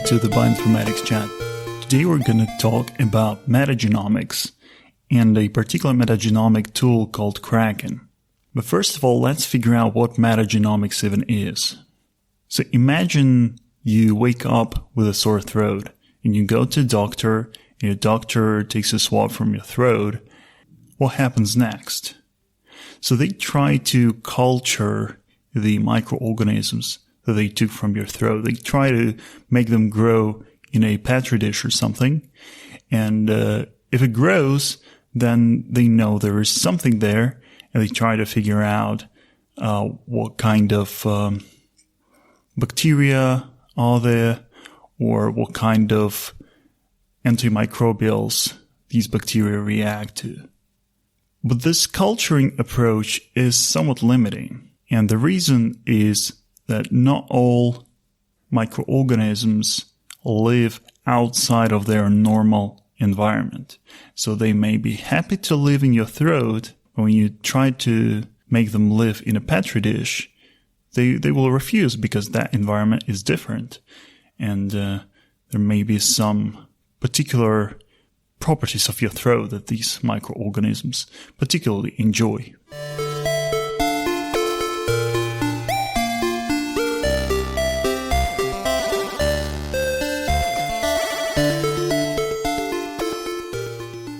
to the Bioinformatics Chat. Today we're going to talk about metagenomics and a particular metagenomic tool called Kraken. But first of all, let's figure out what metagenomics even is. So imagine you wake up with a sore throat and you go to a doctor and your doctor takes a swab from your throat. What happens next? So they try to culture the microorganisms that they took from your throat. They try to make them grow in a petri dish or something. And if it grows, then they know there is something there, and they try to figure out what kind of bacteria are there, or what kind of antimicrobials these bacteria react to. But this culturing approach is somewhat limiting, and the reason is that not all microorganisms live outside of their normal environment. So they may be happy to live in your throat, but when you try to make them live in a petri dish, they will refuse because that environment is different. And there may be some particular properties of your throat that these microorganisms particularly enjoy.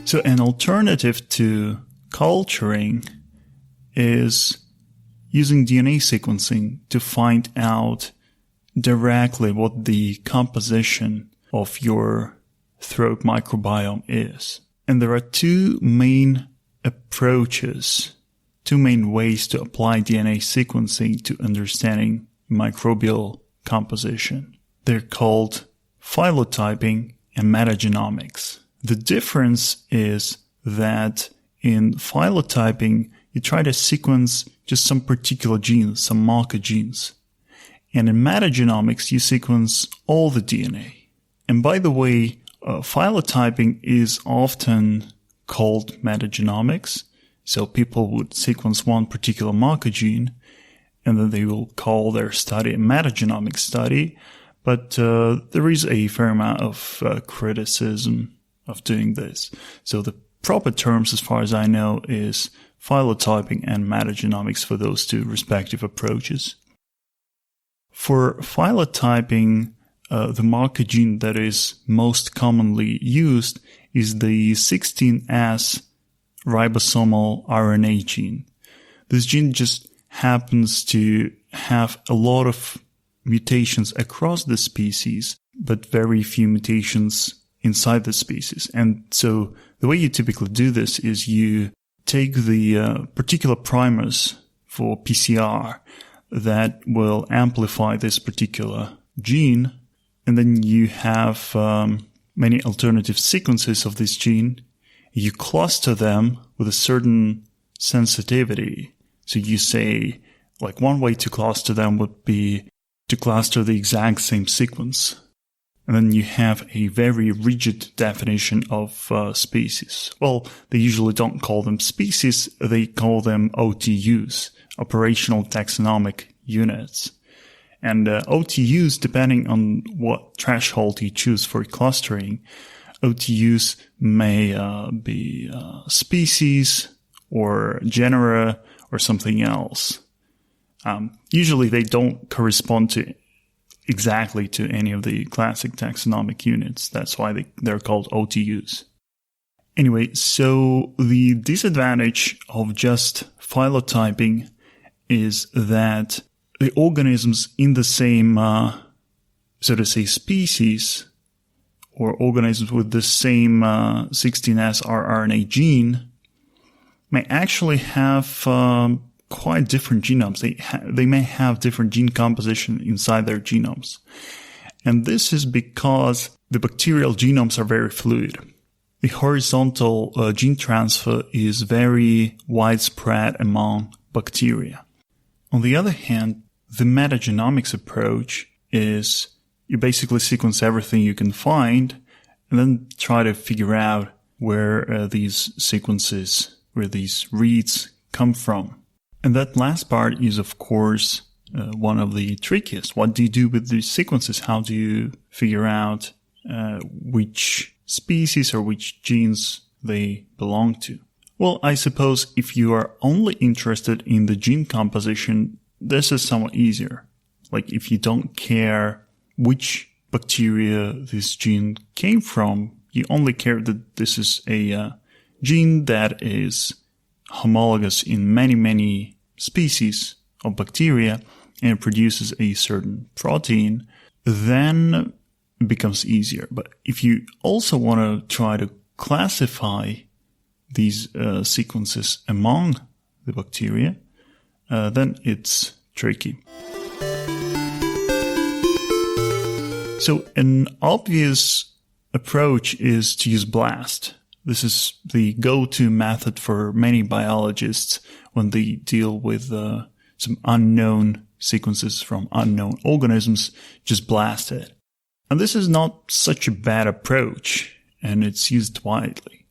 So an alternative to culturing is using DNA sequencing to find out directly what the composition of your throat microbiome is. And there are two main approaches, two main ways to apply DNA sequencing to understanding microbial composition. They're called phylotyping and metagenomics. The difference is that in phylotyping, you try to sequence just some particular genes, some marker genes. And in metagenomics, you sequence all the DNA. And by the way, phylotyping is often called metagenomics. So people would sequence one particular marker gene, and then they will call their study a metagenomic study. But there is a fair amount of criticism of doing this. So the proper terms, as far as I know, is phylotyping and metagenomics for those two respective approaches. For phylotyping, the marker gene that is most commonly used is the 16S ribosomal RNA gene. This gene just happens to have a lot of mutations across the species, but very few mutations inside the species. And so the way you typically do this is you take the particular primers for PCR that will amplify this particular gene, and then you have many alternative sequences of this gene. You cluster them with a certain sensitivity. So you say, like, one way to cluster them would be to cluster the exact same sequence. And then you have a very rigid definition of species. Well, they usually don't call them species, they call them OTUs, operational taxonomic units. And OTUs, depending on what threshold you choose for clustering, OTUs may be species or genera or something else. Usually they don't correspond to exactly to any of the classic taxonomic units. That's why they're called OTUs. Anyway, so the disadvantage of just phylotyping is that the organisms in the same, so to say, species, or organisms with the same 16S rRNA gene, may actually have quite different genomes. They may have different gene composition inside their genomes. And this is because the bacterial genomes are very fluid. The horizontal gene transfer is very widespread among bacteria. On the other hand, the metagenomics approach is you basically sequence everything you can find and then try to figure out where these sequences, where these reads come from. And that last part is, of course, one of the trickiest. What do you do with these sequences? How do you figure out which species or which genes they belong to? Well, I suppose if you are only interested in the gene composition, this is somewhat easier. Like if you don't care which bacteria this gene came from, you only care that this is a gene that is homologous in many, many species of bacteria and produces a certain protein, then it becomes easier. But if you also want to try to classify these sequences among the bacteria, then it's tricky. So an obvious approach is to use BLAST. This is the go-to method for many biologists when they deal with some unknown sequences from unknown organisms. Just blast it. And this is not such a bad approach, and it's used widely.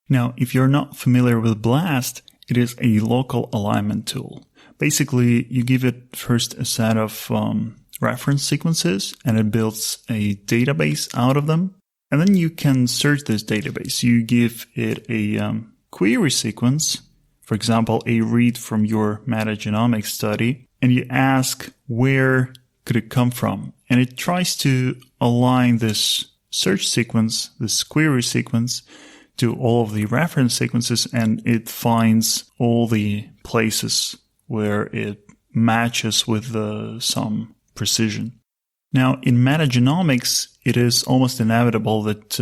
Now, if you're not familiar with BLAST, it is a local alignment tool. Basically, you give it first a set of reference sequences, and it builds a database out of them. And then you can search this database. You give it a query sequence, for example, a read from your metagenomics study, and you ask where could it come from. And it tries to align this search sequence, this query sequence, to all of the reference sequences, and it finds all the places where it matches with some precision. Now, in metagenomics, it is almost inevitable that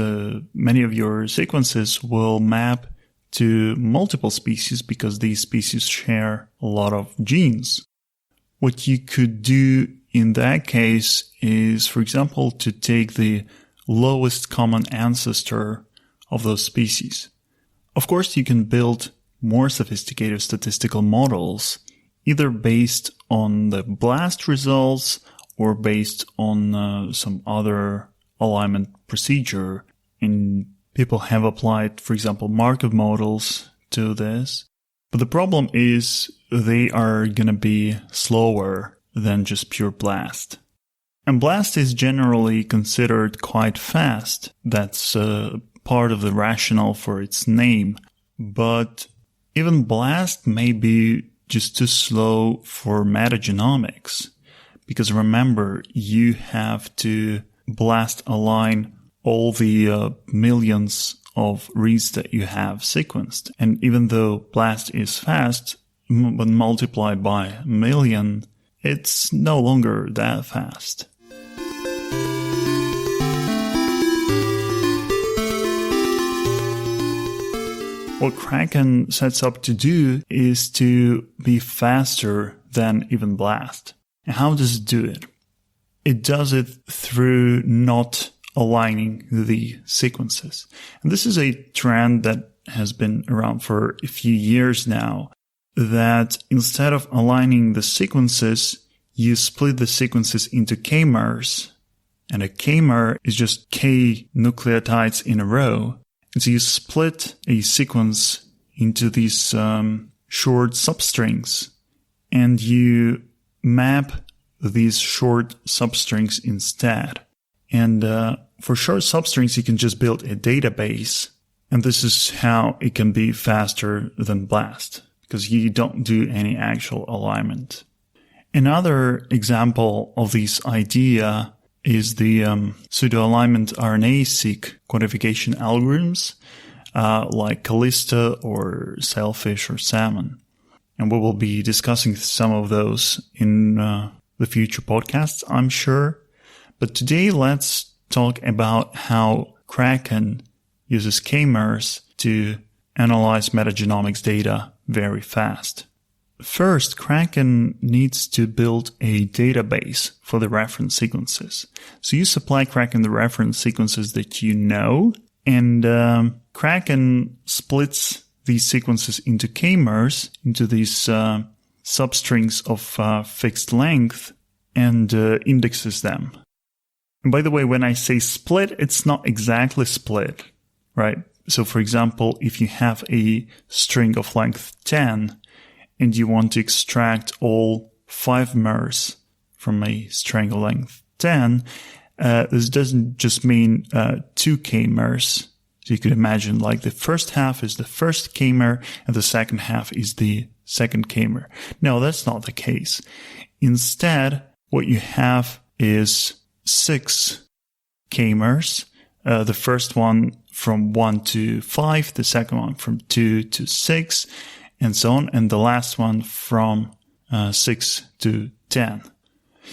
many of your sequences will map to multiple species because these species share a lot of genes. What you could do in that case is, for example, to take the lowest common ancestor of those species. Of course, you can build more sophisticated statistical models, either based on the BLAST results or based on some other alignment procedure. And people have applied, for example, Markov models to this. But the problem is they are going to be slower than just pure BLAST. And BLAST is generally considered quite fast. That's part of the rationale for its name. But even BLAST may be just too slow for metagenomics. Because remember, you have to BLAST align all the millions of reads that you have sequenced. And even though BLAST is fast, when multiplied by a million, it's no longer that fast. What Kraken sets up to do is to be faster than even BLAST. And how does it do it? It does it through not aligning the sequences. And this is a trend that has been around for a few years now, that instead of aligning the sequences, you split the sequences into k-mers. And a k-mer is just k nucleotides in a row. And so you split a sequence into these short substrings, and you map these short substrings instead. And for short substrings, you can just build a database. And this is how it can be faster than BLAST, because you don't do any actual alignment. Another example of this idea is the pseudo-alignment RNA-seq quantification algorithms like Callista or Sailfish or Salmon. And we will be discussing some of those in the future podcasts, I'm sure. But today, let's talk about how Kraken uses k-mers to analyze metagenomics data very fast. First, Kraken needs to build a database for the reference sequences. So you supply Kraken the reference sequences that you know, and Kraken splits these sequences into k-mers, into these substrings of fixed length, and indexes them. And by the way, when I say split, it's not exactly split, right? So for example, if you have a string of length 10, and you want to extract all 5 mers from a string length 10, this doesn't just mean 2 k-mers. So you could imagine like the first half is the first k-mer and the second half is the second k-mer. No, that's not the case. Instead, what you have is 6 k-mers. The first one from 1 to 5, the second one from 2 to 6, and so on, and the last one from 6 to 10.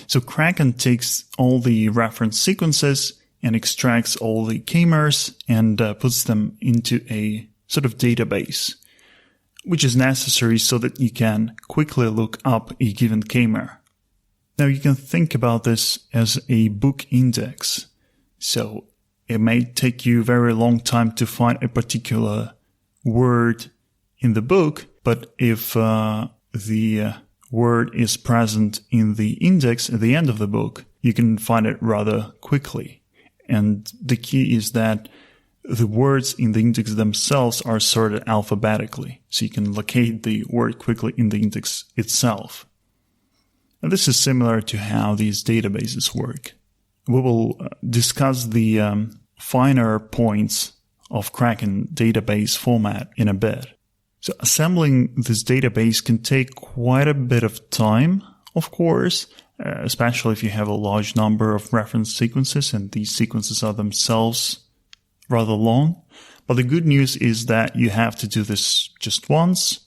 So Kraken takes all the reference sequences and extracts all the k-mers and puts them into a sort of database, which is necessary so that you can quickly look up a given k-mer. Now you can think about this as a book index. So it may take you a very long time to find a particular word in the book, but if the word is present in the index at the end of the book, you can find it rather quickly. And the key is that the words in the index themselves are sorted alphabetically, so you can locate the word quickly in the index itself. And this is similar to how these databases work. We will discuss the finer points of Kraken database format in a bit. So assembling this database can take quite a bit of time, of course, especially if you have a large number of reference sequences and these sequences are themselves rather long. But the good news is that you have to do this just once,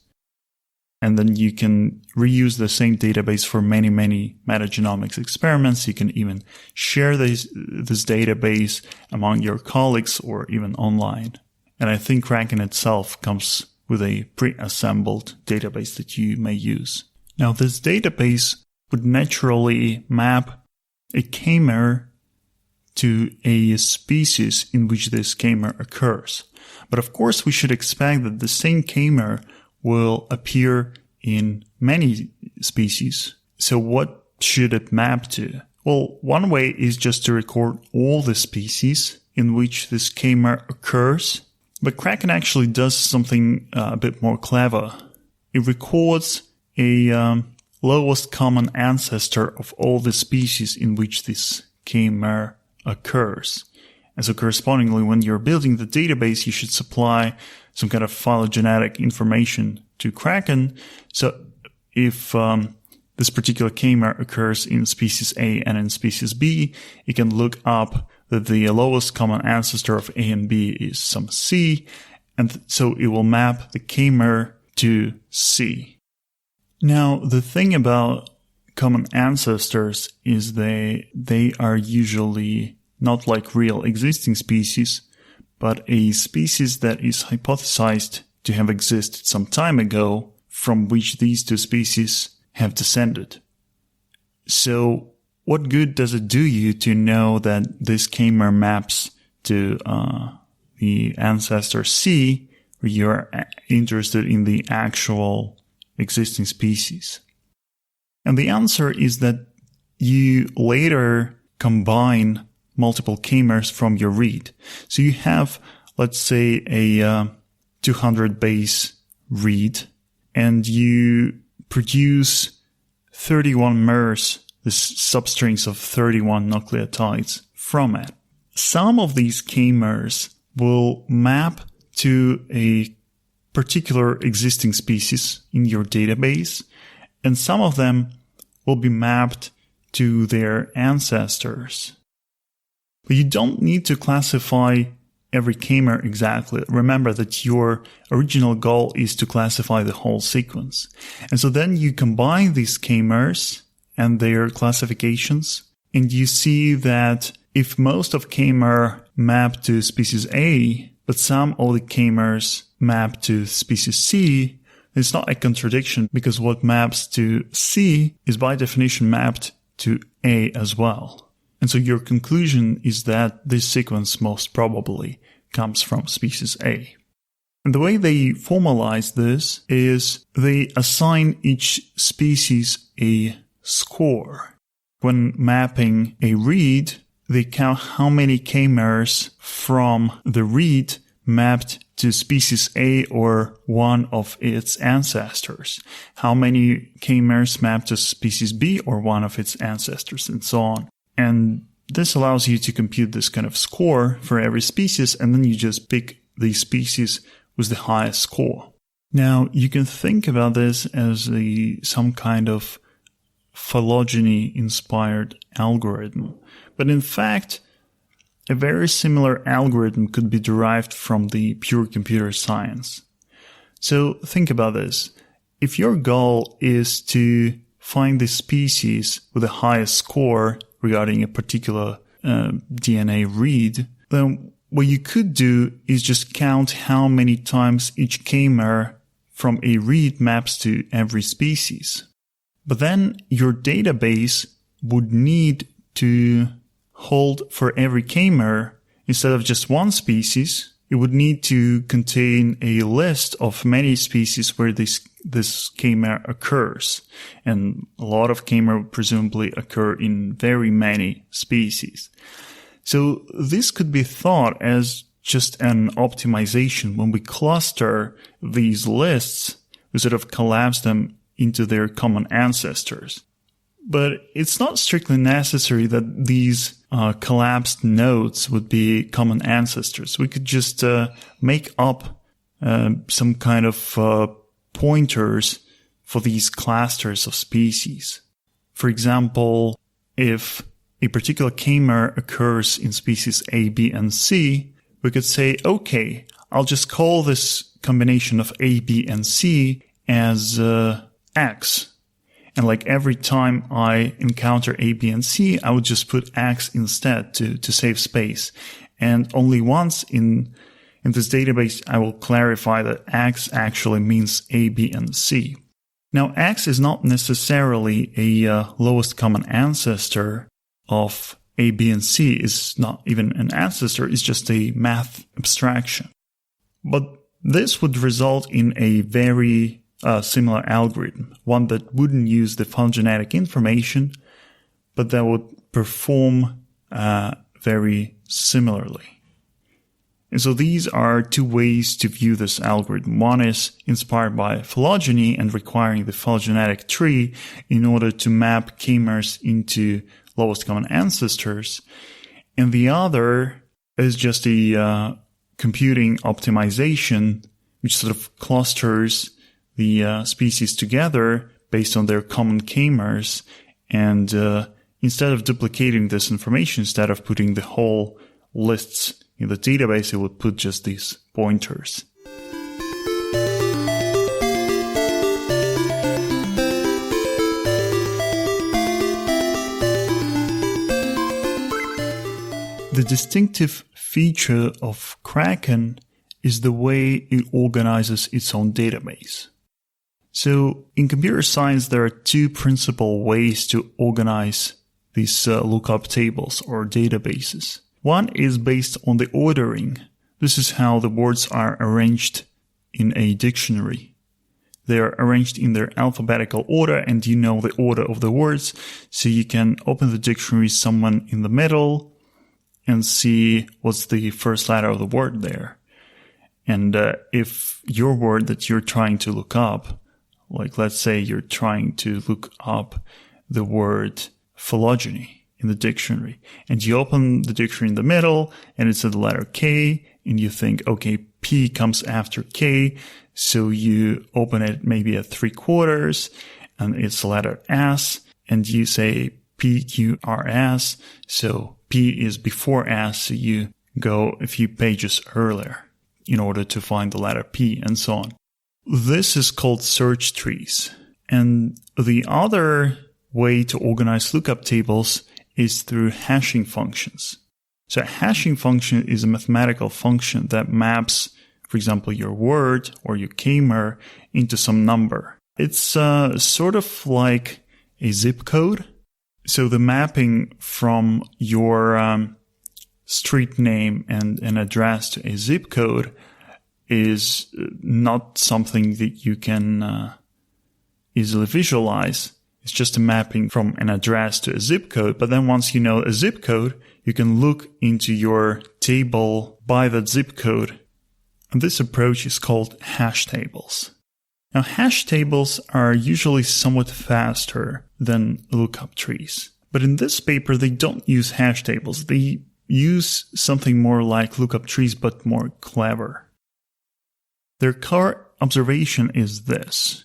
and then you can reuse the same database for many, many metagenomics experiments. You can even share this database among your colleagues or even online. And I think Kraken itself comes with a pre-assembled database that you may use. Now, this database would naturally map a k-mer to a species in which this k-mer occurs. But of course, we should expect that the same k-mer will appear in many species. So what should it map to? Well, one way is just to record all the species in which this k-mer occurs. But Kraken actually does something a bit more clever. It records a lowest common ancestor of all the species in which this k-mer occurs. And so correspondingly, when you're building the database, you should supply some kind of phylogenetic information to Kraken. So if this particular k-mer occurs in species A and in species B, you can look up that the lowest common ancestor of A and B is some C, and so it will map the k-mer to C. Now, the thing about common ancestors is they are usually not like real existing species, but a species that is hypothesized to have existed some time ago from which these two species have descended. So what good does it do you to know that this k-mer maps to the ancestor C, where you're interested in the actual existing species? And the answer is that you later combine multiple k-mers from your read. So you have, let's say, a 200 base read, and you produce 31 mers, the substrings of 31 nucleotides from it. Some of these k-mers will map to a particular existing species in your database, and some of them will be mapped to their ancestors. But you don't need to classify every k-mer exactly. Remember that your original goal is to classify the whole sequence. And so then you combine these k-mers and their classifications, and you see that if most of k-mer map to species A, but some of the k-mers map to species C, it's not a contradiction, because what maps to C is by definition mapped to A as well. And so your conclusion is that this sequence most probably comes from species A. And the way they formalize this is they assign each species a score. When mapping a read, they count how many k-mers from the read mapped to species A or one of its ancestors? How many k-mers map to species B or one of its ancestors, and so on. And this allows you to compute this kind of score for every species, and then you just pick the species with the highest score. Now, you can think about this as some kind of phylogeny-inspired algorithm. But in fact, a very similar algorithm could be derived from the pure computer science. So think about this. If your goal is to find the species with the highest score regarding a particular DNA read, then what you could do is just count how many times each k-mer from a read maps to every species. But then your database would need to hold for every k-mer, instead of just one species, it would need to contain a list of many species where this k-mer occurs. And a lot of k-mer would presumably occur in very many species. So this could be thought as just an optimization. When we cluster these lists, we sort of collapse them into their common ancestors. But it's not strictly necessary that these collapsed nodes would be common ancestors. We could just make up some kind of pointers for these clusters of species. For example, if a particular k-mer occurs in species A, B, and C, we could say, okay, I'll just call this combination of A, B, and C as X. And like every time I encounter A, B, and C, I would just put X instead to save space. And only once in this database, I will clarify that X actually means A, B, and C. Now, X is not necessarily a lowest common ancestor of A, B, and C. Is not even an ancestor. It's just a math abstraction. But this would result in a very similar algorithm, one that wouldn't use the phylogenetic information, but that would perform very similarly. And so these are two ways to view this algorithm. One is inspired by phylogeny and requiring the phylogenetic tree in order to map k-mers into lowest common ancestors. And the other is just a computing optimization, which sort of clusters the species together based on their common k-mers. And instead of duplicating this information, instead of putting the whole lists in the database, it would put just these pointers. The distinctive feature of Kraken is the way it organizes its own database. So in computer science, there are two principal ways to organize these lookup tables or databases. One is based on the ordering. This is how the words are arranged in a dictionary. They are arranged in their alphabetical order, and you know the order of the words, so you can open the dictionary somewhere in the middle and see what's the first letter of the word there. And if your word that you're trying to look up, like let's say you're trying to look up the word phylogeny in the dictionary, and you open the dictionary in the middle and it's the letter K, and you think, okay, P comes after K, so you open it maybe at 3/4 and it's the letter S, and you say PQRS, so P is before S, so you go a few pages earlier in order to find the letter P, and so on. This is called search trees. And the other way to organize lookup tables is through hashing functions. So a hashing function is a mathematical function that maps, for example, your word or your k-mer into some number. It's sort of like a zip code. So the mapping from your street name and an address to a zip code is not something that you can easily visualize. It's just a mapping from an address to a zip code. But then once you know a zip code, you can look into your table by that zip code And this approach is called hash tables. Now, hash tables are usually somewhat faster than lookup trees. But in this paper, they don't use hash tables. They use something more like lookup trees, but more clever. Their core observation is this.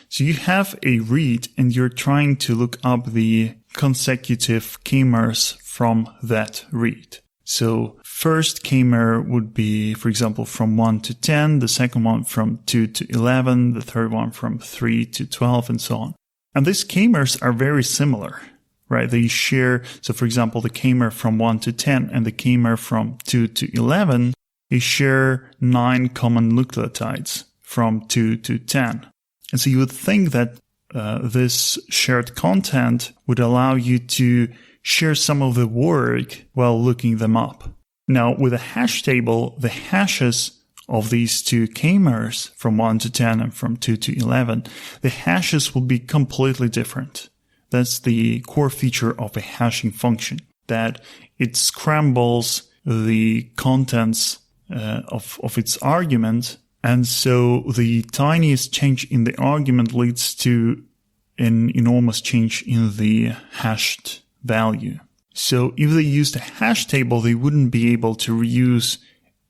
So you have a read and you're trying to look up the consecutive k-mers from that read. So first k-mer would be, for example, from 1 to 10, the second one from 2 to 11, the third one from 3 to 12, and so on. And these k-mers are very similar, right? They share, so for example, the k-mer from 1 to 10 and the k-mer from 2 to 11, they share 9 common nucleotides from 2 to 10. And so you would think that this shared content would allow you to share some of the work while looking them up. Now, with a hash table, the hashes of these two k-mers from 1 to 10 and from 2 to 11, the hashes will be completely different. That's the core feature of a hashing function, that it scrambles the contents of its argument. And so the tiniest change in the argument leads to an enormous change in the hashed value. So if they used a hash table, they wouldn't be able to reuse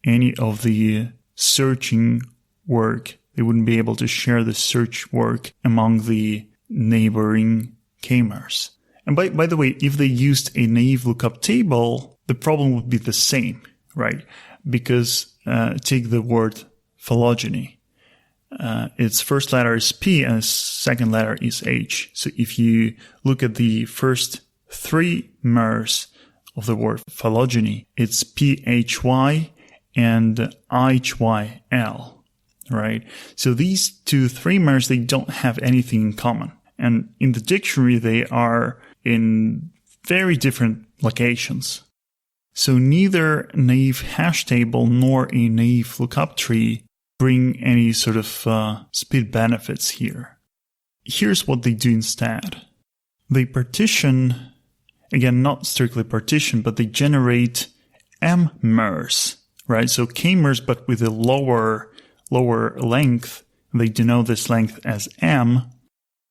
any of the searching work. They wouldn't be able to share the search work among the neighboring k-mers. And by the way, if they used a naive lookup table, the problem would be the same, right? Because take the word phylogeny. Its first letter is P and its second letter is H. So if you look at the first 3 mers of the word phylogeny, it's PHY and IHYL, right? So these 3 mers, they don't have anything in common. And in the dictionary, they are in very different locations. So neither naive hash table nor a naive lookup tree bring any sort of speed benefits here. Here's what they do instead. They partition, again, not strictly partition, but they generate m-mers, right? So k-mers, but with a lower length. They denote this length as m.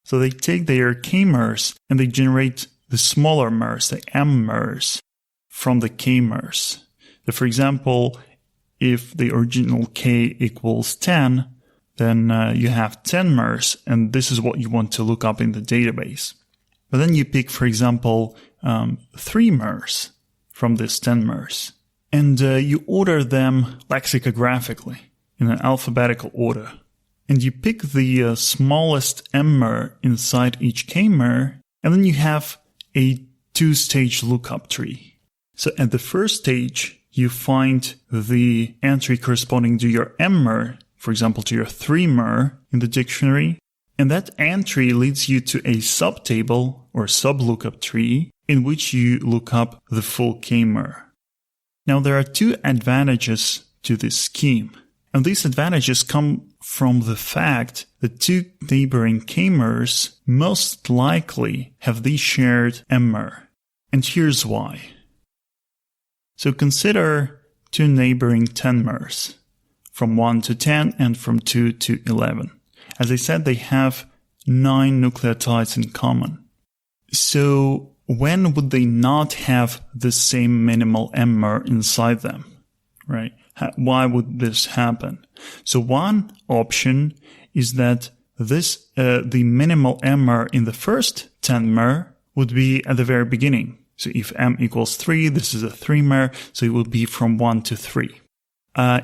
So they take their k-mers and they generate the smaller mers, the m-mers, from the k-mers. So for example, if the original k equals 10, then you have 10 mers, and this is what you want to look up in the database. But then you pick, for example, 3 mers from this 10 mers, and you order them lexicographically in an alphabetical order. And you pick the smallest m-mer inside each k-mer, and then you have a 2-stage lookup tree. So at the first stage, you find the entry corresponding to your m-mer, for example, to your 3-mer in the dictionary, and that entry leads you to a subtable or sublookup tree in which you look up the full k-mer. Now, there are 2 advantages to this scheme, and these advantages come from the fact that 2 neighboring k-mers most likely have the shared m-mer. And here's why. So consider 2 neighboring 10-mers from 1 to 10 and from 2 to 11. As I said, they have 9 nucleotides in common. So when would they not have the same minimal m-mer inside them, right? Why would this happen? So one option is that the minimal m-mer in the first 10-mer would be at the very beginning. So if m equals 3, this is a 3-mer, so it will be from 1 to 3.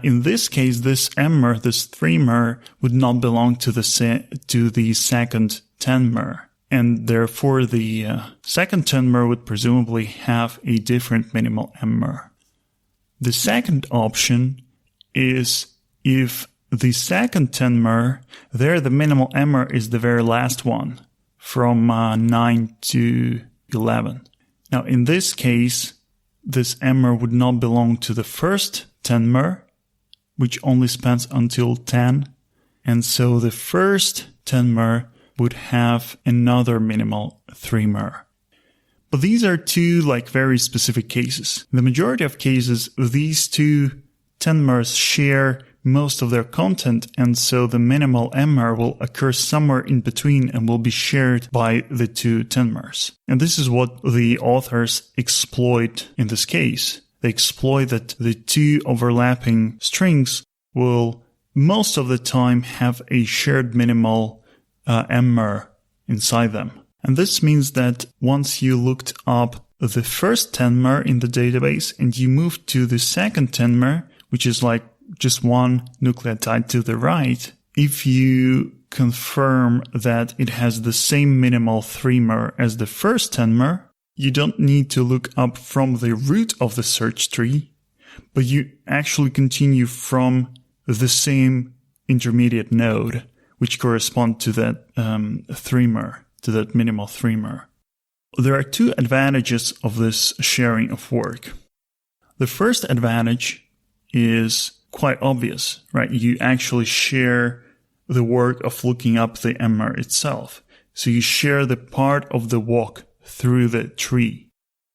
In this case, this m-mer, this 3-mer, would not belong to the second 10-mer. And therefore, the second 10-mer would presumably have a different minimal m-mer. The second option is if the second 10-mer, there the minimal m-mer is the very last one, from 9 to 11. Now, in this case, this m-mer would not belong to the first 10-mer, which only spans until 10. And so the first 10-mer would have another minimal 3-mer. But these are 2 very specific cases. In the majority of cases, these 2 10-mers share most of their content, and so the minimal MR will occur somewhere in between and will be shared by the two tenmers. And this is what the authors exploit in this case. They exploit that the two overlapping strings will most of the time have a shared minimal MR inside them. And this means that once you looked up the first tenmer in the database and you move to the second tenmer, which is like just one nucleotide to the right, if you confirm that it has the same minimal 3-mer as the first tenmer, you don't need to look up from the root of the search tree, but you actually continue from the same intermediate node, which correspond to that 3-mer, to that minimal 3-mer. There are two advantages of this sharing of work. The first advantage is quite obvious, right? You actually share the work of looking up the MR itself. So you share the part of the walk through the tree.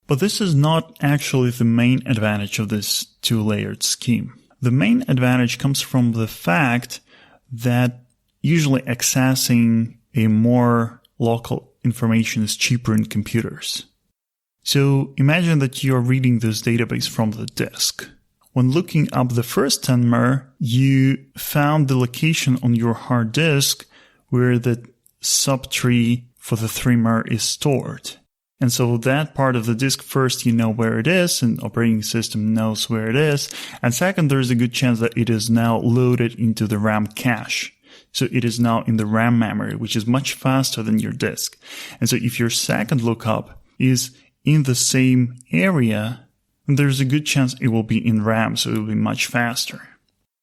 But this is not actually the main advantage of this two-layered scheme. The main advantage comes from the fact that usually accessing a more local information is cheaper in computers. So imagine that you are reading this database from the disk. When looking up the first tenmer, you found the location on your hard disk where the subtree for the 3-mer is stored. And so that part of the disk, first, you know where it is, and operating system knows where it is. And second, there's a good chance that it is now loaded into the RAM cache. So it is now in the RAM memory, which is much faster than your disk. And so if your second lookup is in the same area, there's a good chance it will be in RAM, so it will be much faster.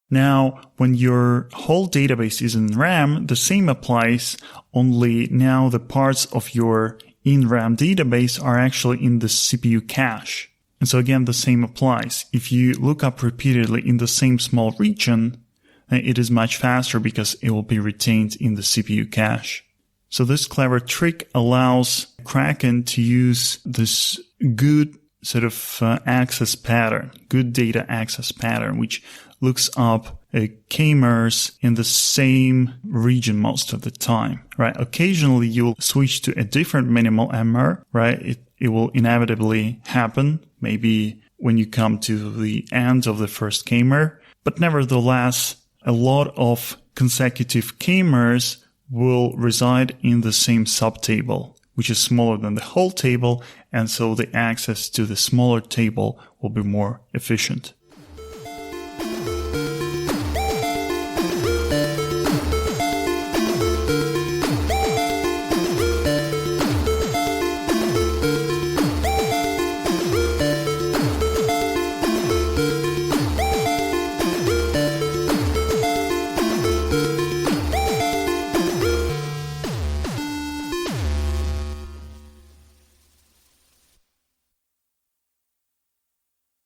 Now, when your whole database is in RAM, the same applies, only now the parts of your in-RAM database are actually in the CPU cache. And so again, the same applies. If you look up repeatedly in the same small region, it is much faster because it will be retained in the CPU cache. So this clever trick allows Kraken to use this good sort of access pattern, good data access pattern, which looks up k-mers in the same region most of the time, right? Occasionally you'll switch to a different minimal MR, right? It will inevitably happen, maybe when you come to the end of the first k-mer, but nevertheless, a lot of consecutive k-mers will reside in the same subtable, which is smaller than the whole table, and so the access to the smaller table will be more efficient.